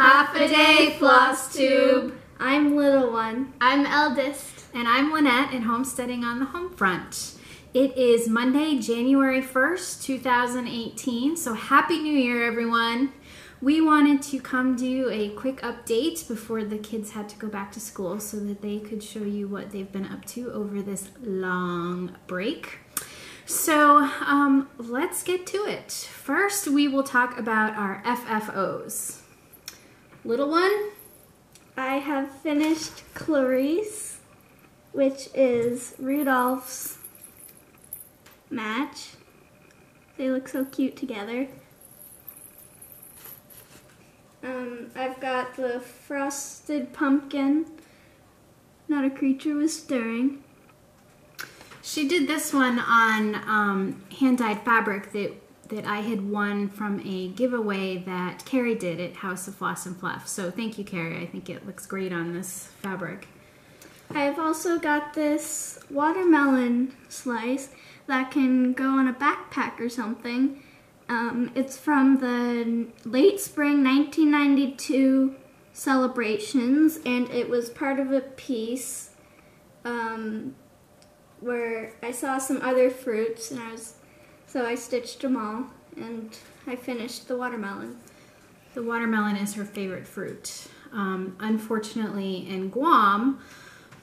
Half a day, Flosstube. I'm little one. I'm eldest. And I'm Lynette in Homesteading on the Home Front. It is Monday, January 1st, 2018, so Happy New Year, everyone. We wanted to come do a quick update before the kids had to go back to school so that they could show you what they've been up to over this long break. So let's get to it. First, we will talk about our FFOs. Little one? I have finished Clarice, which is Rudolph's match. They look so cute together. I've got the frosted pumpkin. Not a creature was stirring. She did this one on hand-dyed fabric that I had won from a giveaway that Carrie did at House of Floss and Fluff. So thank you, Carrie. I think it looks great on this fabric. I've also got this watermelon slice that can go on a backpack or something. It's from the late spring 1992 celebrations, and it was part of a piece where I saw some other fruits, and so I stitched them all, and I finished the watermelon. The watermelon is her favorite fruit. Unfortunately, in Guam,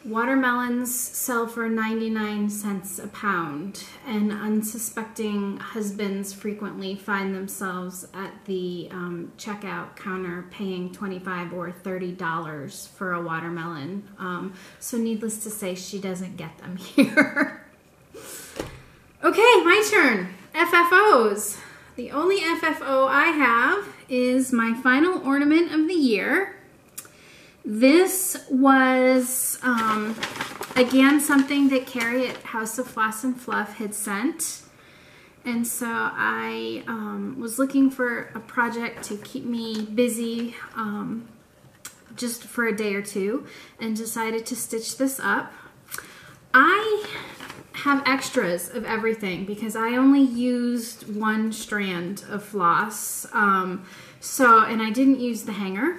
watermelons sell for 99 cents a pound, and unsuspecting husbands frequently find themselves at the checkout counter paying $25 or $30 for a watermelon. So needless to say, she doesn't get them here. Okay, my turn. FFOs. The only FFO I have is my final ornament of the year. This was, again, something that Carrie at House of Floss and Fluff had sent. And so I was looking for a project to keep me busy just for a day or two and decided to stitch this up. I have extras of everything because I only used one strand of floss. And I didn't use the hanger.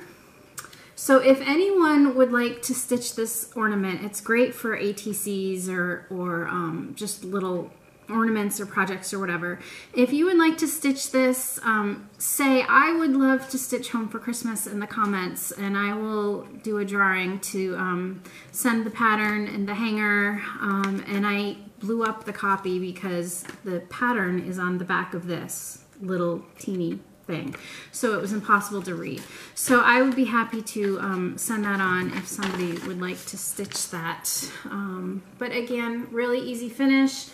So if anyone would like to stitch this ornament, it's great for ATCs or just little ornaments or projects or whatever. If you would like to stitch this, say I would love to stitch Home for Christmas in the comments, and I will do a drawing to send the pattern and the hanger. And I blew up the copy because the pattern is on the back of this little teeny thing, so it was impossible to read. So I would be happy to send that on if somebody would like to stitch that. But again, really easy finish.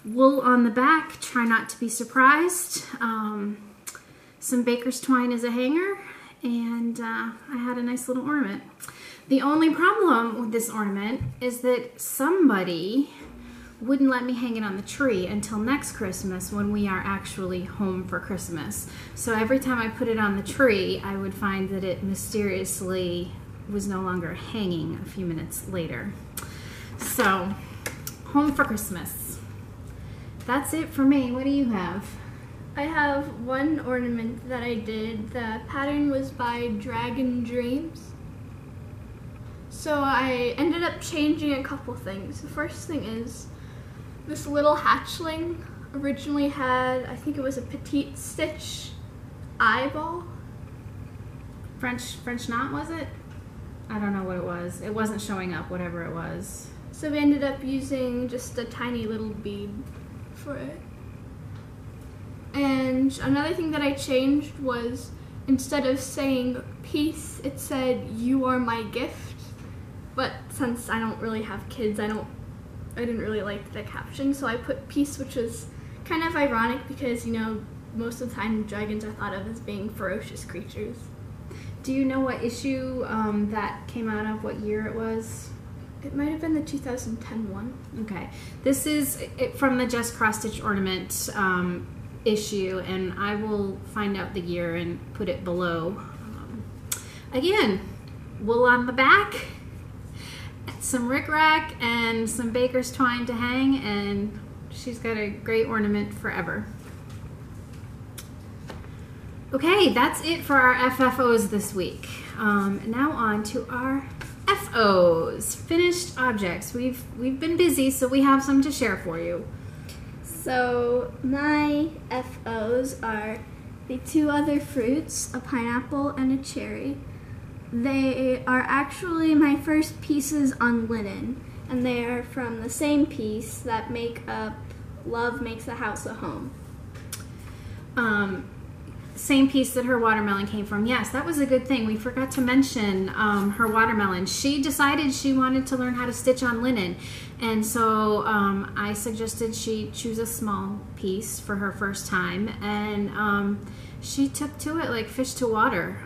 Wool on the back, try not to be surprised. Some baker's twine as a hanger, and I had a nice little ornament. The only problem with this ornament is that somebody wouldn't let me hang it on the tree until next Christmas when we are actually home for Christmas. So every time I put it on the tree, I would find that it mysteriously was no longer hanging a few minutes later. So, Home for Christmas. That's it for me. What do you have? I have one ornament that I did. The pattern was by Dragon Dreams. So I ended up changing a couple things. The first thing is this little hatchling originally had, I think it was a petite stitch eyeball. French knot, was it? I don't know what it was. It wasn't showing up, whatever it was. So we ended up using just a tiny little bead for it. And another thing that I changed was, instead of saying peace, it said, "You are my gift." But since I don't really have kids, I didn't really like the caption, so I put peace, which was kind of ironic because, you know, most of the time dragons are thought of as being ferocious creatures. Do you know what issue that came out of, what year it was? It might have been the 2010 one. Okay. This is from the Just Cross Stitch Ornament issue, and I will find out the year and put it below. Again, wool on the back, some rickrack, and some baker's twine to hang, and she's got a great ornament forever. Okay, that's it for our FFOs this week. Now on to our FOs, finished objects. We've been busy, so we have some to share for you. So my FOs are the two other fruits, a pineapple and a cherry. They are actually my first pieces on linen, and they are from the same piece that make up Love Makes a House a Home. Same piece that her watermelon came from. Yes, that was a good thing. We forgot to mention her watermelon. She decided she wanted to learn how to stitch on linen, and so I suggested she choose a small piece for her first time, and she took to it like fish to water.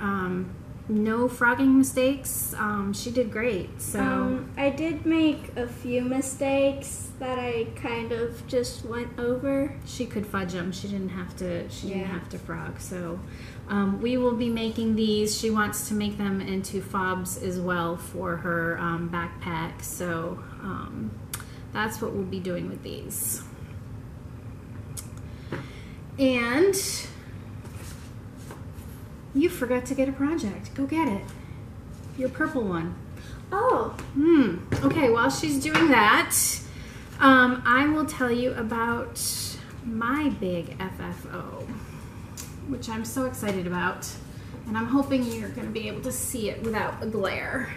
No frogging mistakes. She did great. So I did make a few mistakes that I kind of just went over. She could fudge them. She didn't have to. She didn't have to frog. So we will be making these. She wants to make them into fobs as well for her backpack. So that's what we'll be doing with these. And you forgot to get a project. Go get it. Your purple one. Oh. Okay, while she's doing that, I will tell you about my big FFO, which I'm so excited about. And I'm hoping you're going to be able to see it without a glare.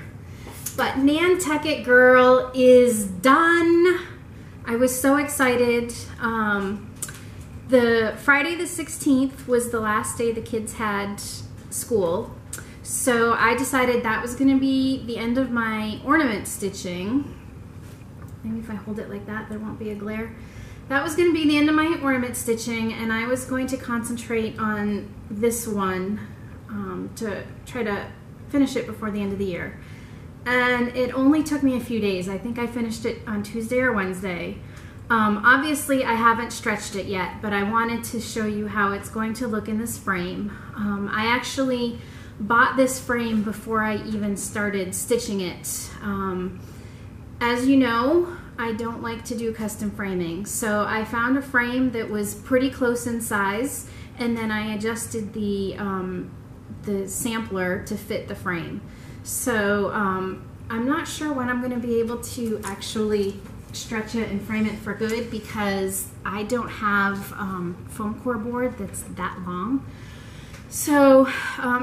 But Nantucket Girl is done. I was so excited. The Friday the 16th was the last day the kids had school, so I decided that was going to be the end of my ornament stitching. Maybe if I hold it like that, there won't be a glare. That was going to be the end of my ornament stitching, and I was going to concentrate on this one to try to finish it before the end of the year. And it only took me a few days. I think I finished it on Tuesday or Wednesday. Obviously I haven't stretched it yet, but I wanted to show you how it's going to look in this frame. I actually bought this frame before I even started stitching it. As you know, I don't like to do custom framing, so I found a frame that was pretty close in size, and then I adjusted the sampler to fit the frame. So I'm not sure when I'm going to be able to actually stretch it and frame it for good, because I don't have foam core board that's that long. So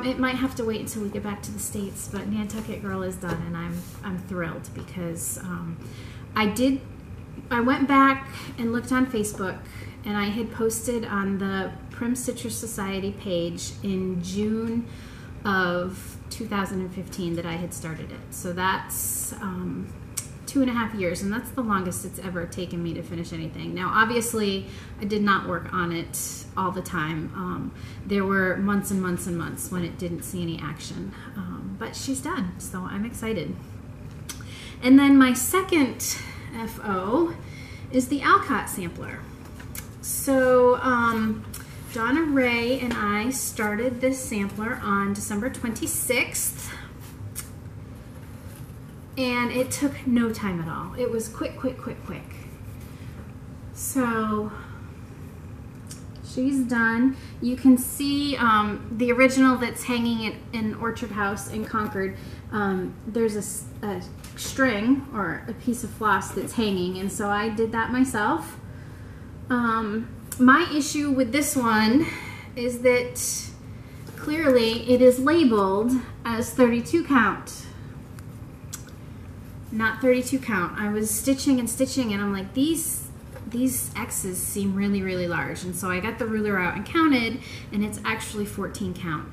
it might have to wait until we get back to the States, but Nantucket Girl is done, and I'm thrilled because I went back and looked on Facebook, and I had posted on the Prim Stitcher Society page in June of 2015 that I had started it. So that's 2.5 years, and that's the longest it's ever taken me to finish anything. Now, obviously, I did not work on it all the time. There were months and months and months when it didn't see any action, but she's done, so I'm excited. And then my second FO is the Alcott sampler. So Donna Ray and I started this sampler on December 26th. And it took no time at all. It was quick, quick, quick, quick. So she's done. You can see the original that's hanging in Orchard House in Concord. There's a string or a piece of floss that's hanging, and so I did that myself. My issue with this one is that clearly it is labeled as 32 count. Not 32 count. I was stitching and stitching, and I'm like, these X's seem really, really large. And so I got the ruler out and counted, and it's actually 14 count.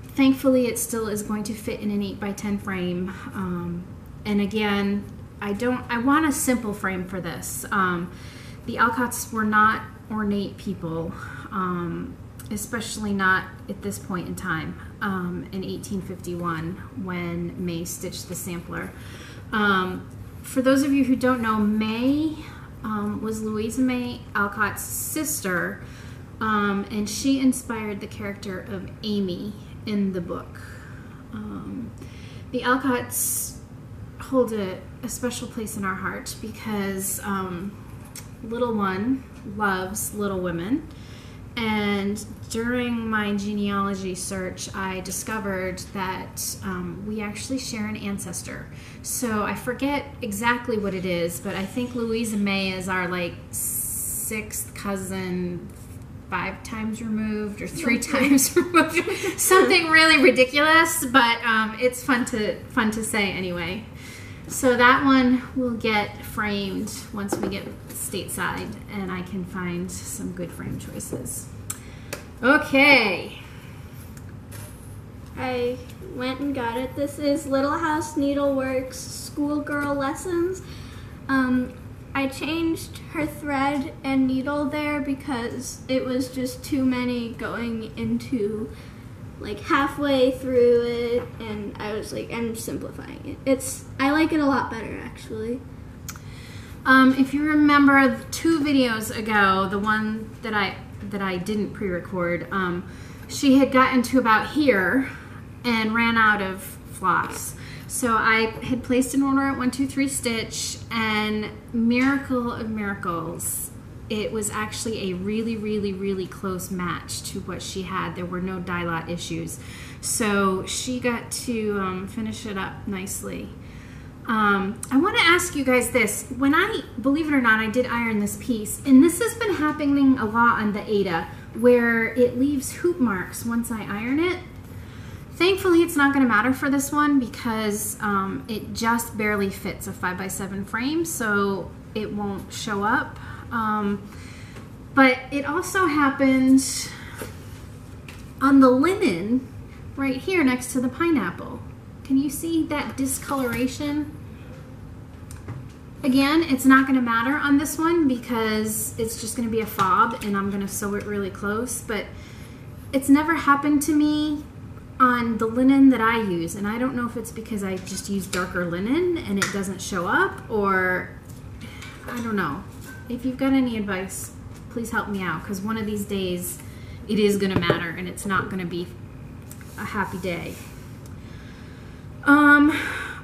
Thankfully, it still is going to fit in an 8x10 frame. And again, I want a simple frame for this. The Alcotts were not ornate people, especially not at this point in time. In 1851 when May stitched the sampler. For those of you who don't know, May was Louisa May Alcott's sister, and she inspired the character of Amy in the book. The Alcotts hold a special place in our heart because little one loves Little Women, and during my genealogy search, I discovered that we actually share an ancestor. So I forget exactly what it is, but I think Louisa May is our like 6th cousin, 5 times removed or 3 times removed. Something really ridiculous, but it's fun to say anyway. So that one will get framed once we get stateside and I can find some good frame choices. Okay. I went and got it. This is Little House Needleworks Schoolgirl Lessons. I changed her thread and needle there because it was just too many going into like halfway through it, and I was like, I'm simplifying it. I like it a lot better actually. If you remember 2 videos ago, the one that I didn't pre-record, she had gotten to about here and ran out of floss. So I had placed an order at 1, 2, 3 stitch, and miracle of miracles, it was actually a really, really, really close match to what she had. There were no dye lot issues. So she got to finish it up nicely. I want to ask you guys this. When believe it or not, I did iron this piece, and this has been happening a lot on the Ada, where it leaves hoop marks once I iron it. Thankfully, it's not going to matter for this one because it just barely fits a 5x7 frame, so it won't show up. But it also happened on the linen right here next to the pineapple. Can you see that discoloration? Again, it's not going to matter on this one because it's just going to be a fob and I'm going to sew it really close, but it's never happened to me on the linen that I use, and I don't know if it's because I just use darker linen and it doesn't show up, or I don't know. If you've got any advice, please help me out, because one of these days it is going to matter and it's not going to be a happy day.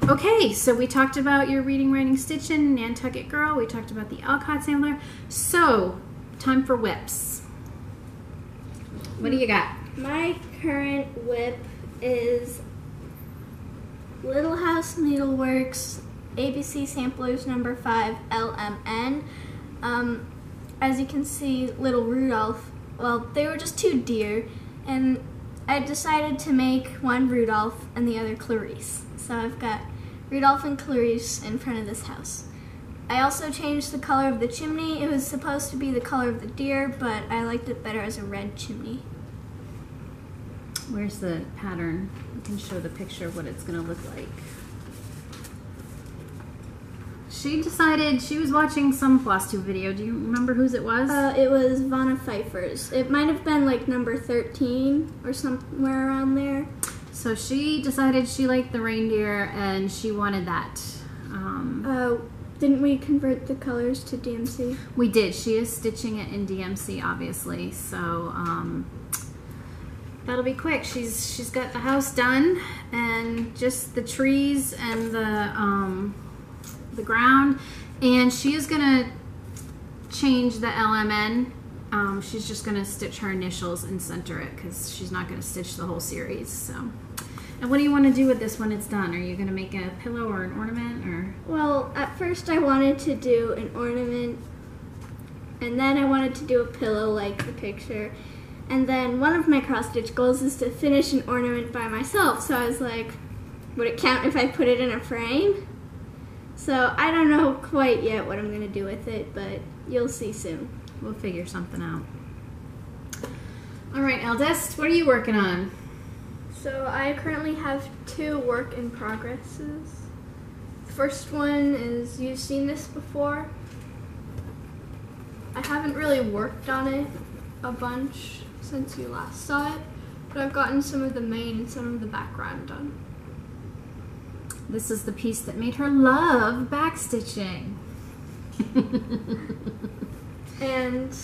Okay, so we talked about your reading, writing, stitching, Nantucket Girl. We talked about the Alcott Sampler. So, time for whips. What do you got? My current whip is Little House Needleworks ABC Samplers number 5 LMN. As you can see, little Rudolph, well, they were just 2 deer, and I decided to make one Rudolph and the other Clarice. So I've got Rudolph and Clarice in front of this house. I also changed the color of the chimney. It was supposed to be the color of the deer, but I liked it better as a red chimney. Where's the pattern? You can show the picture of what it's going to look like. She decided she was watching some Flosstube video. Do you remember whose it was? It was Vanna Pfeiffer's. It might have been like number 13 or somewhere around there. So she decided she liked the reindeer and she wanted that. Didn't we convert the colors to DMC? We did. She is stitching it in DMC, obviously. So that'll be quick. She's got the house done and just the trees and the ground, and she is gonna change the LMN. She's just gonna stitch her initials and center it because she's not gonna stitch the whole series. So, and what do you want to do with this when it's done? Are you gonna make a pillow or an ornament, or? Well, at first I wanted to do an ornament, and then I wanted to do a pillow like the picture, and then one of my cross-stitch goals is to finish an ornament by myself. So I was like, would it count if I put it in a frame? So I don't know quite yet what I'm going to do with it, but you'll see soon. We'll figure something out. All right, eldest, what are you working on? So I currently have 2 work in progresses. The first one is, you've seen this before. I haven't really worked on it a bunch since you last saw it, but I've gotten some of the main and some of the background done. This is the piece that made her love backstitching. And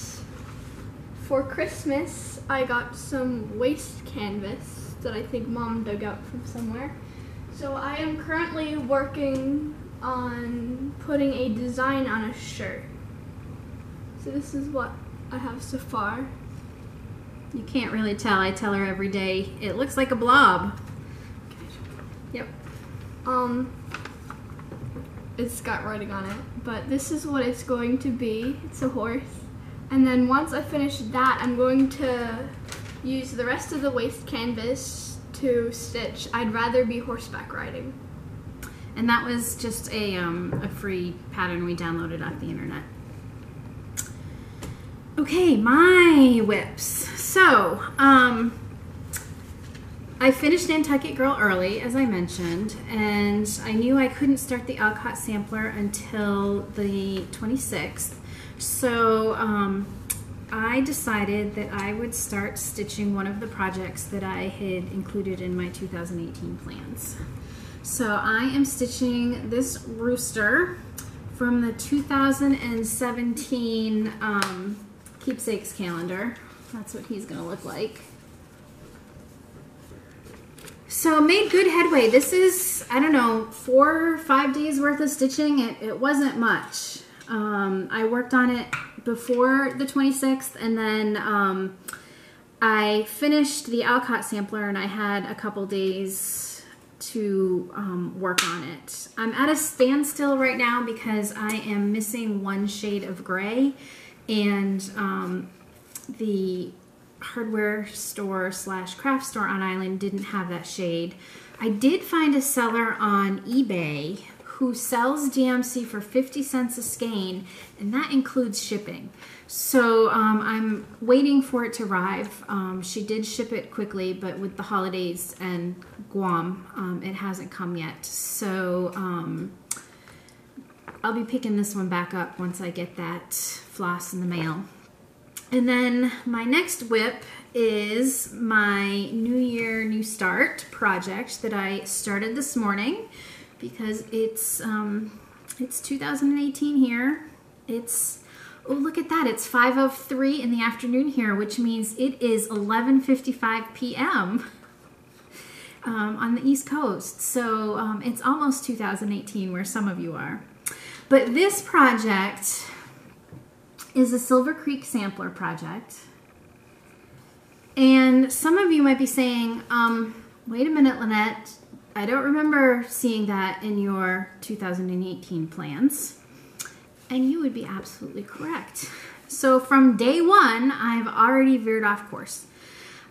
for Christmas, I got some waste canvas that I think Mom dug out from somewhere. So I am currently working on putting a design on a shirt. So this is what I have so far. You can't really tell. I tell her every day, it looks like a blob. Yep. It's got writing on it, but this is what it's going to be. It's a horse. And then once I finish that, I'm going to use the rest of the waste canvas to stitch I'd rather be horseback riding. And that was just a free pattern we downloaded off the internet. Okay, my whips. So, I finished Nantucket Girl early, as I mentioned, and I knew I couldn't start the Alcott Sampler until the 26th. So, I decided that I would start stitching one of the projects that I had included in my 2018 plans. So I am stitching this Rooster from the 2017 Keepsakes calendar. That's what he's gonna look like. So made good headway. This is, I don't know, 4 or 5 days worth of stitching. It wasn't much. I worked on it before the 26th, and then I finished the Alcott Sampler, and I had a couple days to work on it. I'm at a standstill right now because I am missing one shade of gray, and the hardware store / craft store on Island didn't have that shade. I did find a seller on eBay who sells DMC for 50 cents a skein, and that includes shipping. So I'm waiting for it to arrive. She did ship it quickly, but with the holidays and Guam, it hasn't come yet. So I'll be picking this one back up once I get that floss in the mail. And then my next whip is my New Year, New Start project that I started this morning, because it's 2018 here. It's, oh, look at that, it's 5:03 in the afternoon here, which means it is 11:55 p.m. On the East Coast. So it's almost 2018 where some of you are. But this project is a Silvercreek Sampler project. And some of you might be saying, wait a minute, Lynette, I don't remember seeing that in your 2018 plans. And you would be absolutely correct. So from day one, I've already veered off course.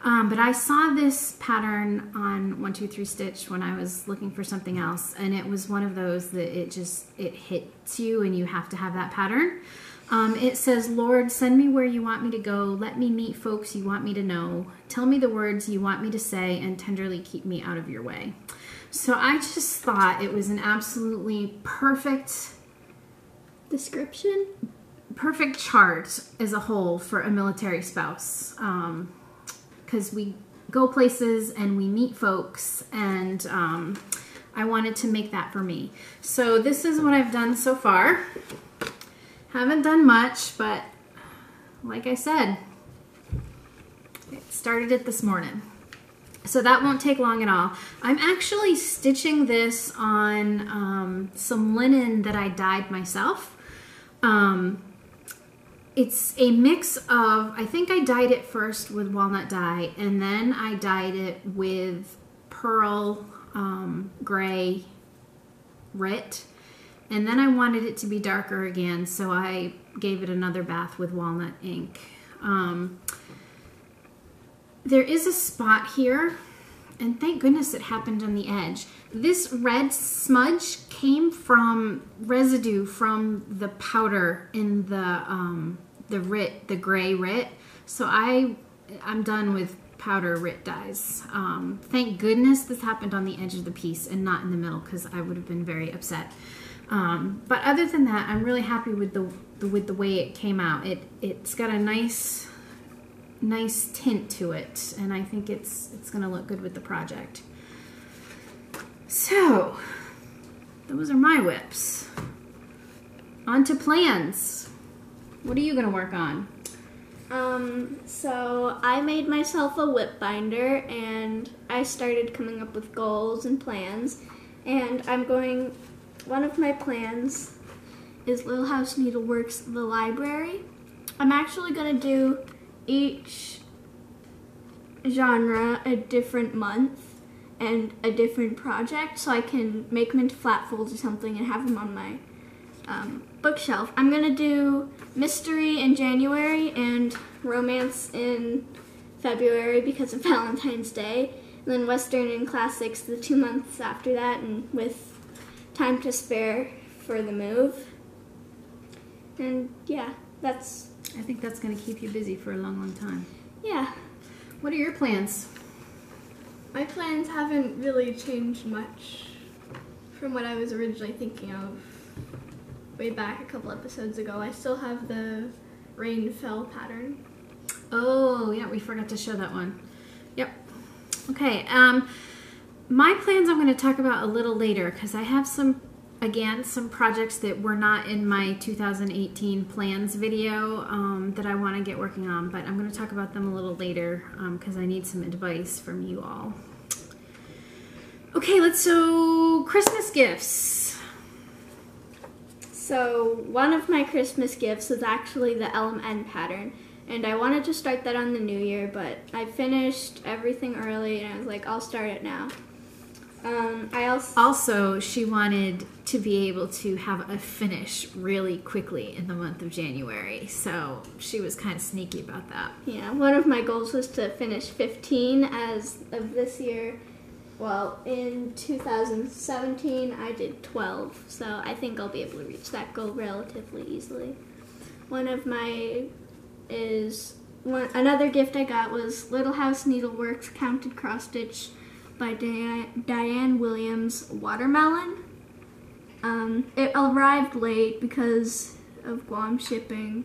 But I saw this pattern on 1-2-3 Stitch when I was looking for something else, and it was one of those that it hits you and you have to have that pattern. It says, Lord, send me where you want me to go. Let me meet folks you want me to know. Tell me the words you want me to say, and tenderly keep me out of your way. So I just thought it was an absolutely perfect description, perfect chart as a whole for a military spouse. Because we go places and we meet folks, and I wanted to make that for me. So this is what I've done so far. Haven't done much, but like I said, started it this morning. So that won't take long at all. I'm actually stitching this on some linen that I dyed myself. It's a mix of, I think I dyed it first with walnut dye, and then I dyed it with pearl gray RIT, and then I wanted it to be darker again, so I gave it another bath with walnut ink. There is a spot here, and thank goodness it happened on the edge. This red smudge came from residue from the powder in the RIT, the gray RIT. So I'm done with powder RIT dyes. Thank goodness this happened on the edge of the piece and not in the middle, because I would have been very upset. But other than that, I'm really happy with the way it came out. It's got a nice tint to it, and I think it's gonna look good with the project. So those are my whips. On to plans. What are you gonna work on? So I made myself a whip binder, and I started coming up with goals and plans, and one of my plans is Little House Needleworks, the library. I'm actually gonna do each genre a different month and a different project, so I can make them into flat folds or something and have them on my bookshelf. I'm going to do mystery in January and romance in February because of Valentine's Day, and then Western and classics the 2 months after that, and with time to spare for the move. And yeah, I think that's going to keep you busy for a long, long time. Yeah. What are your plans? My plans haven't really changed much from what I was originally thinking of way back a couple episodes ago. I still have the rain fell pattern. Oh, yeah, we forgot to show that one. Yep. Okay, my plans I'm going to talk about a little later because I have some projects that were not in my 2018 plans video that I want to get working on, but I'm going to talk about them a little later because I need some advice from you all. Okay, so Christmas gifts. So one of my Christmas gifts is actually the LMN pattern, and I wanted to start that on the new year, but I finished everything early and I was like, I'll start it now. She wanted to be able to have a finish really quickly in the month of January, so she was kind of sneaky about that. Yeah, one of my goals was to finish 15 as of this year. Well, in 2017 I did 12, so I think I'll be able to reach that goal relatively easily. Another gift I got was Little House Needleworks Counted Cross Stitch by Diane Williams watermelon. It arrived late because of Guam shipping,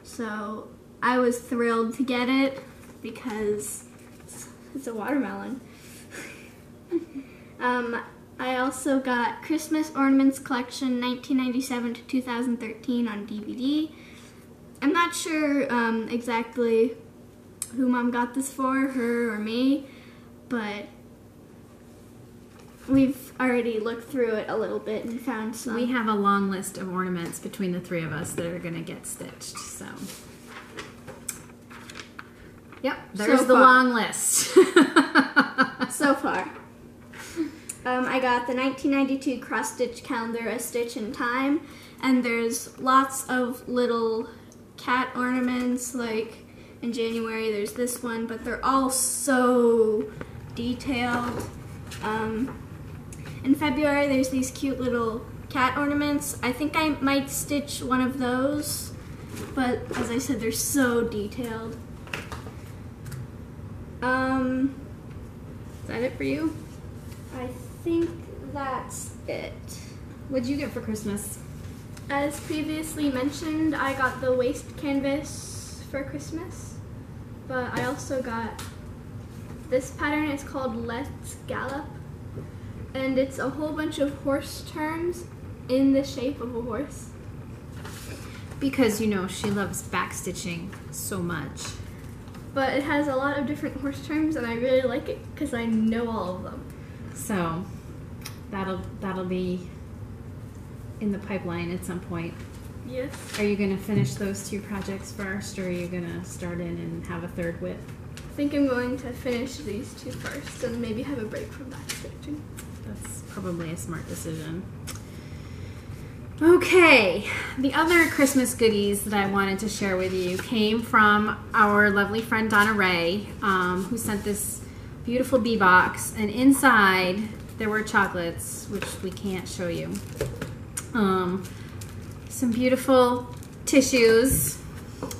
so I was thrilled to get it because it's a watermelon. I also got Christmas Ornaments Collection 1997 to 2013 on DVD. I'm not sure exactly who Mom got this for, her or me, but we've already looked through it a little bit and found some. We have a long list of ornaments between the three of us that are going to get stitched, so. Yep, there's the long list. So far. I got the 1992 cross-stitch calendar, A Stitch in Time, and there's lots of little cat ornaments, like in January there's this one, but they're all so detailed. In February there's these cute little cat ornaments. I think I might stitch one of those, but as I said, they're so detailed. Is that it for you? I think that's it. What'd you get for Christmas? As previously mentioned, I got the waist canvas for Christmas, but I also got this pattern. It's called Let's Gallop, and it's a whole bunch of horse terms in the shape of a horse. Because, you know, she loves backstitching so much. But it has a lot of different horse terms, and I really like it because I know all of them. So that'll be in the pipeline at some point. Yes. Are you going to finish those two projects first, or are you going to start in and have a third whip? I think I'm going to finish these two first and maybe have a break from backstitching. That's probably a smart decision. Okay, the other Christmas goodies that I wanted to share with you came from our lovely friend Donna Ray, who sent this beautiful bee box, and inside there were chocolates, which we can't show you. Some beautiful tissues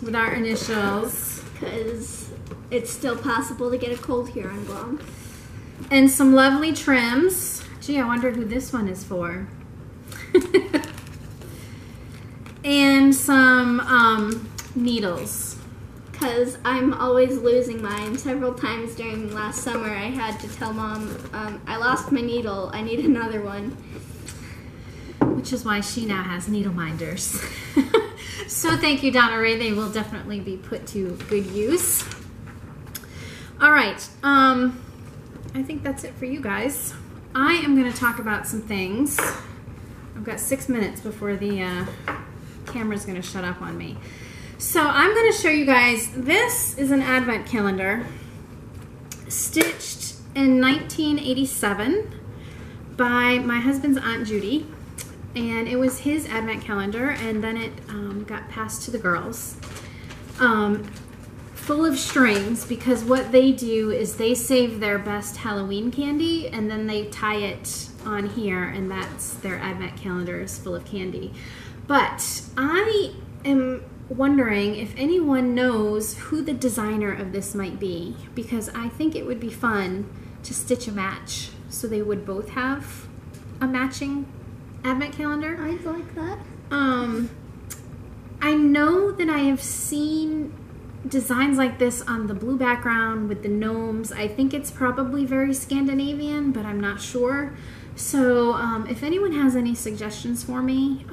with our initials, because it's still possible to get a cold here on Guam. And some lovely trims. Gee, I wonder who this one is for. And some needles. Because I'm always losing mine. Several times during last summer I had to tell Mom, I lost my needle, I need another one. Which is why she now has needle minders. So thank you, Donna Ray. They will definitely be put to good use. All right, I think that's it for you guys. I am going to talk about some things. I've got 6 minutes before the camera's going to shut up on me. So I'm going to show you guys, this is an advent calendar. stitched in 1987 by my husband's Aunt Judy, and it was his advent calendar, and then it got passed to the girls. Full of strings, because what they do is they save their best Halloween candy and then they tie it on here, and that's their advent calendar is full of candy. But I am wondering if anyone knows who the designer of this might be, because I think it would be fun to stitch a match so they would both have a matching advent calendar. I'd like that. I know that I have seen designs like this on the blue background with the gnomes. I think it's probably very Scandinavian, but I'm not sure. So if anyone has any suggestions for me,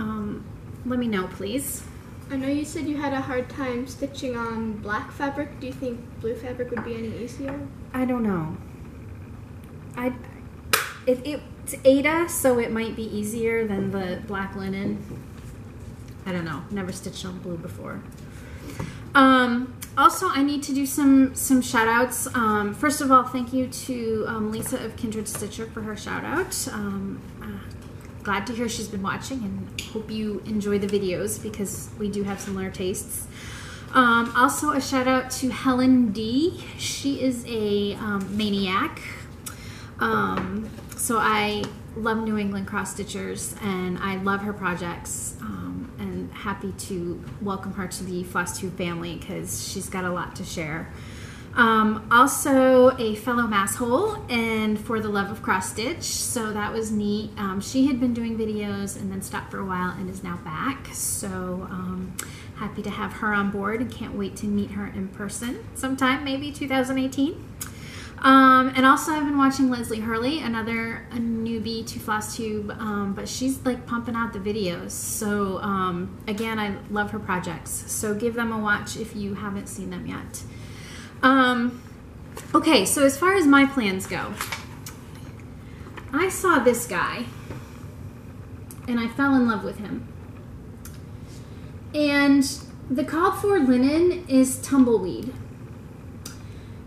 let me know, please. I know you said you had a hard time stitching on black fabric. Do you think blue fabric would be any easier? I don't know. It's Ada, so it might be easier than the black linen. I don't know. Never stitched on blue before. Also, I need to do some shout outs. First of all, thank you to Lisa of Kindred Stitcher for her shout out. Glad to hear she's been watching, and hope you enjoy the videos because we do have similar tastes. Also, a shout out to Helen D. She is a maniac. So I love New England cross stitchers, and I love her projects, and happy to welcome her to the Flosstube family because she's got a lot to share. Also a fellow masshole and for the love of cross stitch, so that was neat. She had been doing videos and then stopped for a while and is now back, so happy to have her on board and can't wait to meet her in person sometime, maybe 2018. And also I've been watching Leslie Hurley, a newbie to Flosstube, but she's like pumping out the videos. So again, I love her projects, so give them a watch if you haven't seen them yet. Okay, so as far as my plans go, I saw this guy and I fell in love with him. And the called for linen is tumbleweed.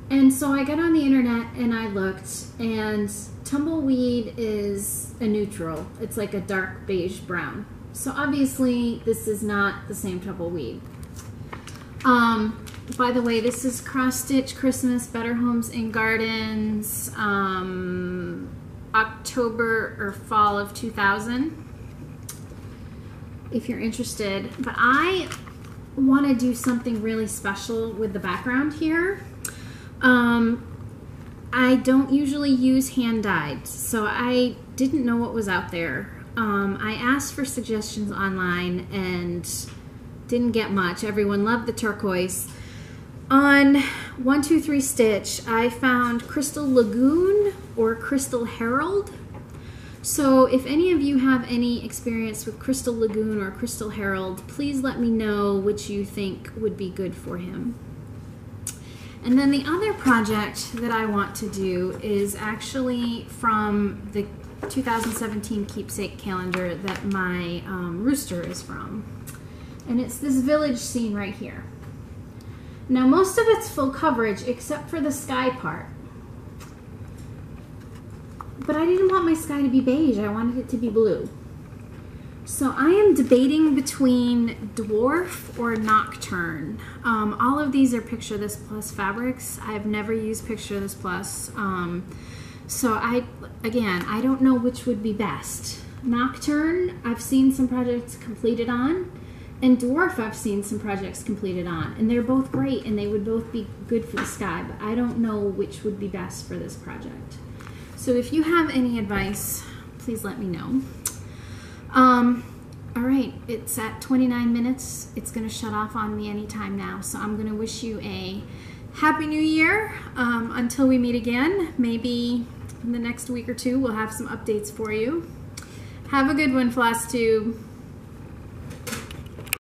And so I got on the internet and I looked, and tumbleweed is a neutral. It's like a dark beige brown. So obviously this is not the same tumbleweed. By the way, this is Cross Stitch Christmas Better Homes and Gardens, October or fall of 2000, if you're interested. But I want to do something really special with the background here. I don't usually use hand dyed, so I didn't know what was out there. I asked for suggestions online and didn't get much. Everyone loved the turquoise. On 123 Stitch, I found Crystal Lagoon or Crystal Herald. So if any of you have any experience with Crystal Lagoon or Crystal Herald, please let me know which you think would be good for him. And then the other project that I want to do is actually from the 2017 keepsake calendar that my Rooster is from. And it's this village scene right here. Now most of it's full coverage except for the sky part. But I didn't want my sky to be beige, I wanted it to be blue. So I am debating between Dwarf or Nocturne. All of these are Picture This Plus fabrics. I've never used Picture This Plus. So I don't know which would be best. Nocturne, I've seen some projects completed on, and Dwarf I've seen some projects completed on, and they're both great and they would both be good for the sky, but I don't know which would be best for this project. So if you have any advice, please let me know. All right, it's at 29 minutes. It's gonna shut off on me anytime now. So I'm gonna wish you a Happy New Year until we meet again. Maybe in the next week or two, we'll have some updates for you. Have a good one, Flosstube.